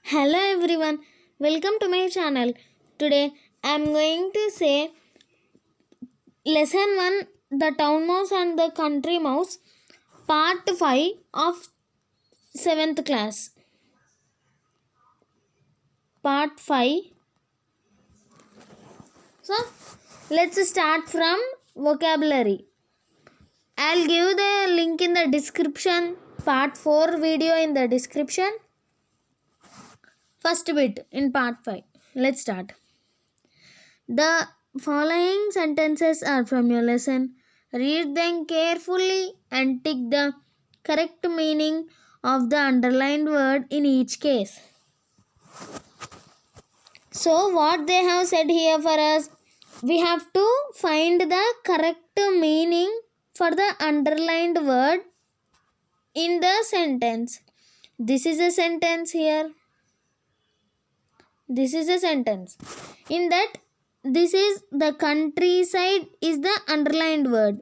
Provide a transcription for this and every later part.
Hello everyone, welcome to my channel. Today I am going to say lesson 1, the town mouse and the country mouse, part 5 of 7th class. Part 5. So let's start from vocabulary. I'll give the link in the description, part 4 video in the description. First bit in part 5. Let's start. The following sentences are from your lesson. Read them carefully and tick the correct meaning of the underlined word in each case. So, what they have said here for us, we have to find the correct meaning for the underlined word in the sentence. This is a sentence here. This is a sentence. In that, this is the countryside is the underlined word.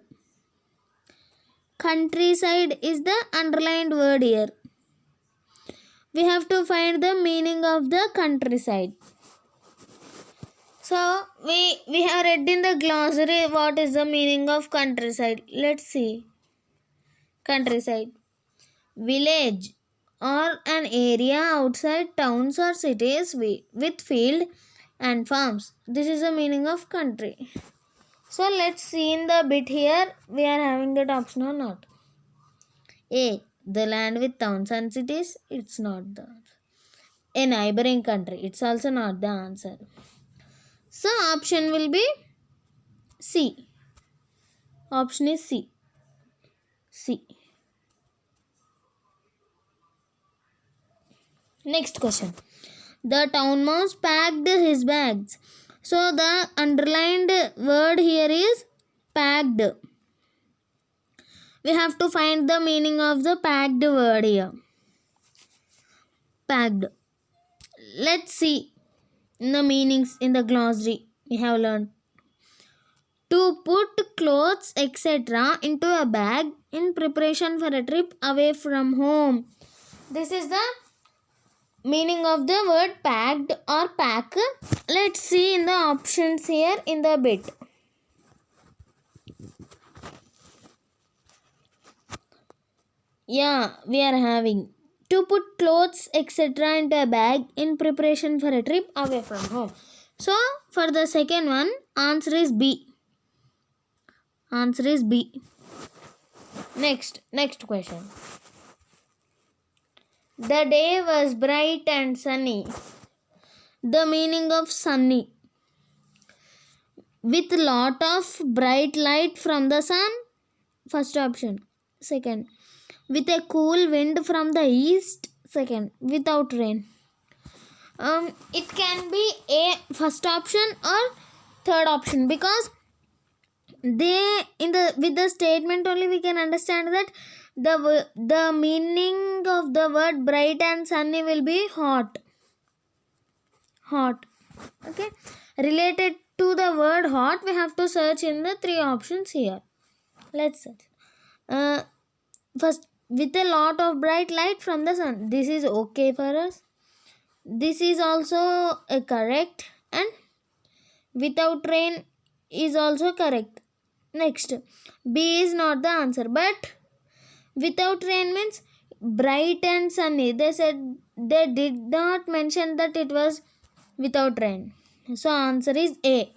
Countryside is the underlined word here. We have to find the meaning of the countryside. So we have read in the glossary what is the meaning of countryside. Let's see. Countryside, village or an area outside towns or cities with field and farms. This is the meaning of country. So let's see in the bit here we are having that option or not. A. The land with towns and cities. It's not the a neighboring country. It's also not the answer. So option will be C. Option is C. C. Next question. The town mouse packed his bags. So the underlined word here is packed. We have to find the meaning of the packed word here. Packed. Let's see the meanings in the glossary we have learned. To put clothes etc. into a bag in preparation for a trip away from home. This is the meaning of the word packed or pack. Let's see in the options here in the bit. Yeah, we are having to put clothes etc. into a bag in preparation for a trip away from home. So for the second one, answer is B. Answer is B. Next question. The day was bright and sunny. The meaning of sunny. With lot of bright light from the sun. First option. Second. With a cool wind from the east. Second. Without rain. It can be a first option or third option, because with the statement only we can understand that the meaning of the word bright and sunny will be hot. Okay, related to the word hot we have to search in the three options here. Let's search. First, with a lot of bright light from the sun. This is okay for us. This is also correct, and without rain is also correct. Next, B is not the answer, but without rain means bright and sunny. They said they did not mention that it was without rain. So answer is A.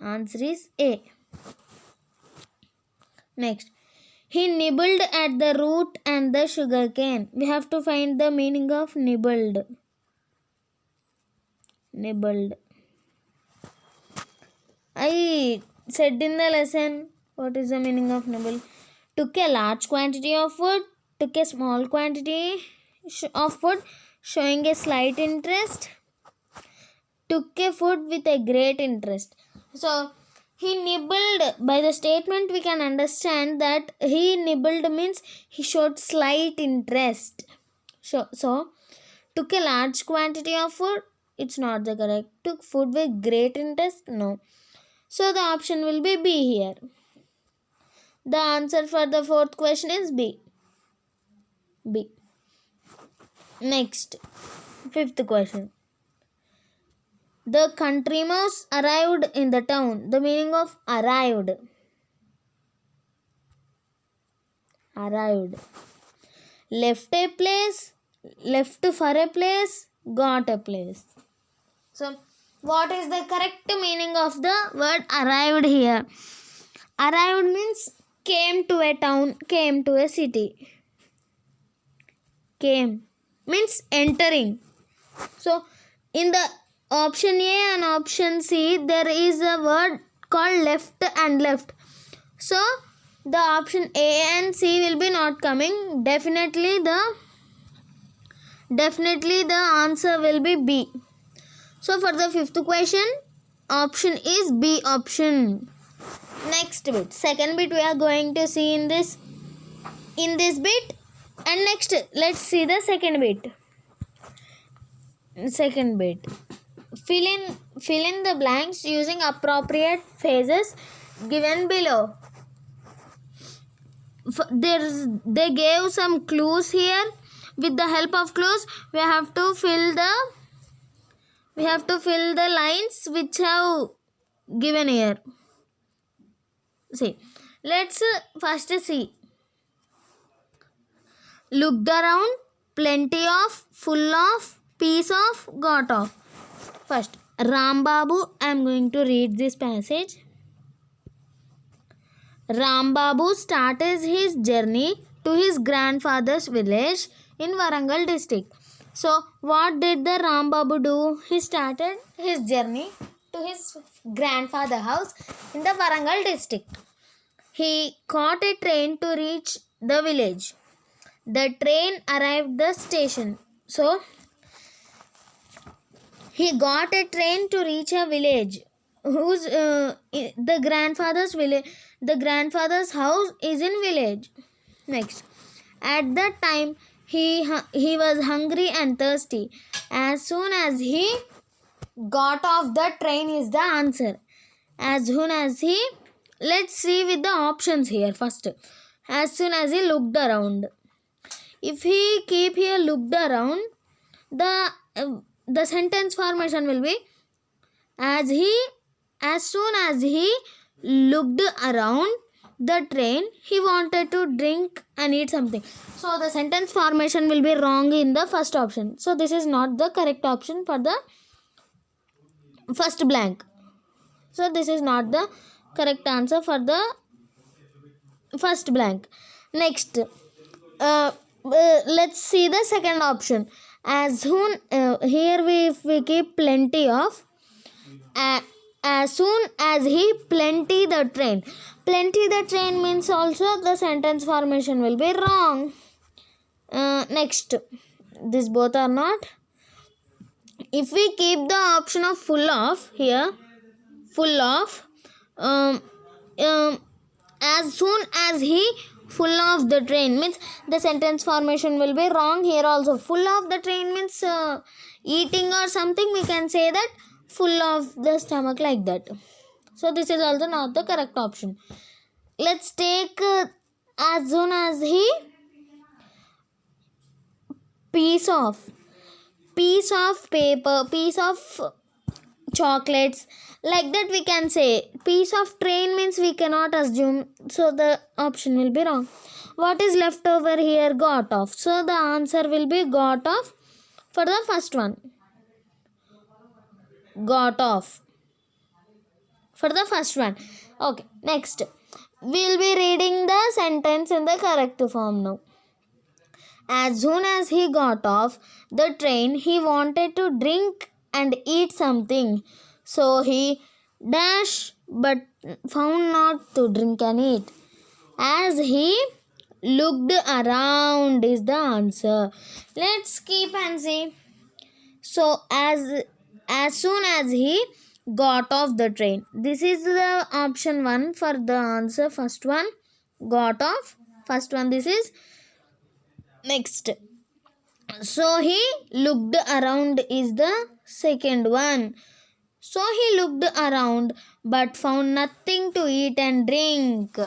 Answer is A. Next, he nibbled at the root and the sugar cane. We have to find the meaning of nibbled. Nibbled. I said in the lesson what is the meaning of nibble. Took a large quantity of food, took a small quantity of food, showing a slight interest, took a food with a great interest. So he nibbled. By the statement we can understand that he nibbled means he showed slight interest. So took a large quantity of food, it's not the correct. Took food with great interest, no. So the option will be B here. The answer for the fourth question is B. B. Next. Fifth question. The country mouse arrived in the town. The meaning of arrived. Arrived. Left a place, left for a place, got a place. So, what is the correct meaning of the word arrived here? Arrived means came to a town, came to a city. Came means entering. So, in the option A and option C, there is a word called left and left. So, the option A and C will be not coming. Definitely the answer will be B. So, for the fifth question, option is B option. Next bit. Second bit we are going to see in this bit. And next, let's see the second bit. Second bit. Fill in the blanks using appropriate phrases given below. They gave some clues here. With the help of clues, we have to fill the lines which have given here. See, let's first see. Looked around, plenty of, full of, piece of, got of. First, Rambabu, I am going to read this passage. Rambabu started his journey to his grandfather's village in Warangal district. So, what did the Rambabu do? He started his journey to his grandfather's house in the Warangal district. He caught a train to reach the village. The train arrived at the station. So, he got a train to reach a village whose the grandfather's village. The grandfather's house is in village. Next, at that time he was hungry and thirsty. As soon as he got off the train is the answer. As soon as he, let's see with the options here first. As soon as he looked around. If he keep here looked around, the sentence formation will be as soon as he looked around the train, he wanted to drink and eat something. So the sentence formation will be wrong in the first option. So this is not the correct option for the first blank. So this is not the correct answer for the first blank. Next, let's see the second option. As soon here we keep plenty of. As soon as he plenty the train. Plenty the train means also the sentence formation will be wrong. Next, these both are not. If we keep the option of full of here, full of, as soon as he full of the train means the sentence formation will be wrong here also. Full of the train means eating or something, we can say that full of the stomach like that. So this is also not the correct option. Let's take as soon as he piece of paper, piece of chocolates, like that we can say. Piece of train means we cannot assume, so the option will be wrong. What is left over here? Got off. So the answer will be got off for the first one. Got off for the first one. Okay, next we'll be reading the sentence in the correct form now. As soon as he got off the train, he wanted to drink and eat something. So he dashed but found not to drink and eat. As he looked around is the answer. Let's keep and see. So as soon as he got off the train. This is the option 1 for the answer. First one, got off. First one, this is. Next, so he looked around is the second one. So he looked around but found nothing to eat and drink.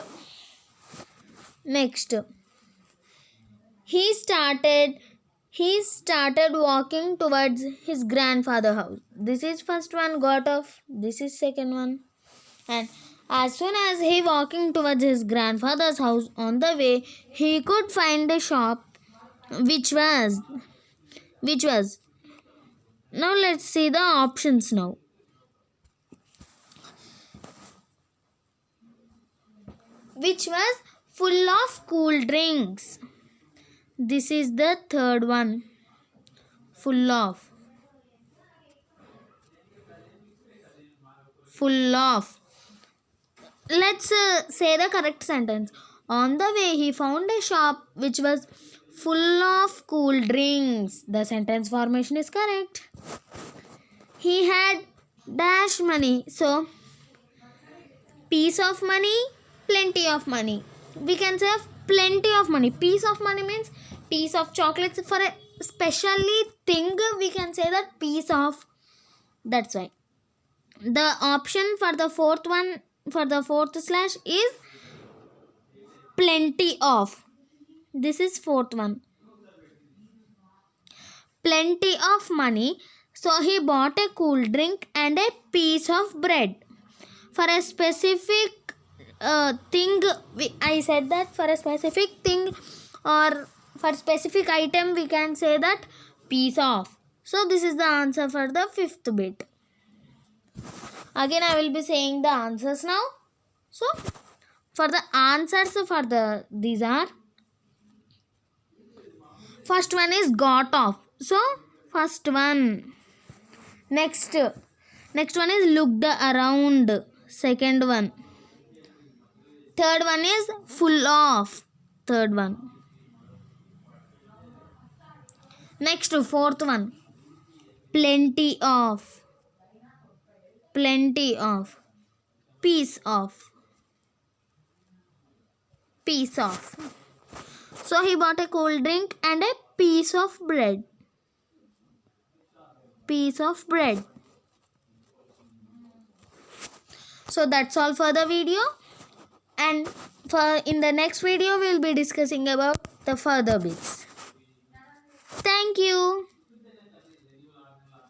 Next, he he started walking towards his grandfather's house. This is first one got off. This is second one. And as soon as he walking towards his grandfather's house, on the way he could find a shop which was now let's see the options now. Which was full of cool drinks. This is the third one. Full of. Let's say the correct sentence. On the way, he found a shop which was full of cool drinks. The sentence formation is correct. He had dash money. So, piece of money, plenty of money. We can say plenty of money. Piece of money means piece of chocolates. For a specially thing, we can say that piece of. That's why. The option for the fourth one, for the fourth slash is plenty of. This is fourth one. Plenty of money. So he bought a cool drink and a piece of bread. For a specific thing, I said that for a specific thing or for specific item, we can say that piece of. So this is the answer for the fifth bit. Again, I will be saying the answers now. So, for the answers for these are, first one is got off. So, first one. Next one is looked around. Second one. Third one is full of. Third one. Next, fourth one. Plenty of. Plenty of. Piece of. Piece of. So he bought a cold drink and a piece of bread. Piece of bread. So that's all for the video. And in the next video, we'll be discussing about the further bits. Thank you.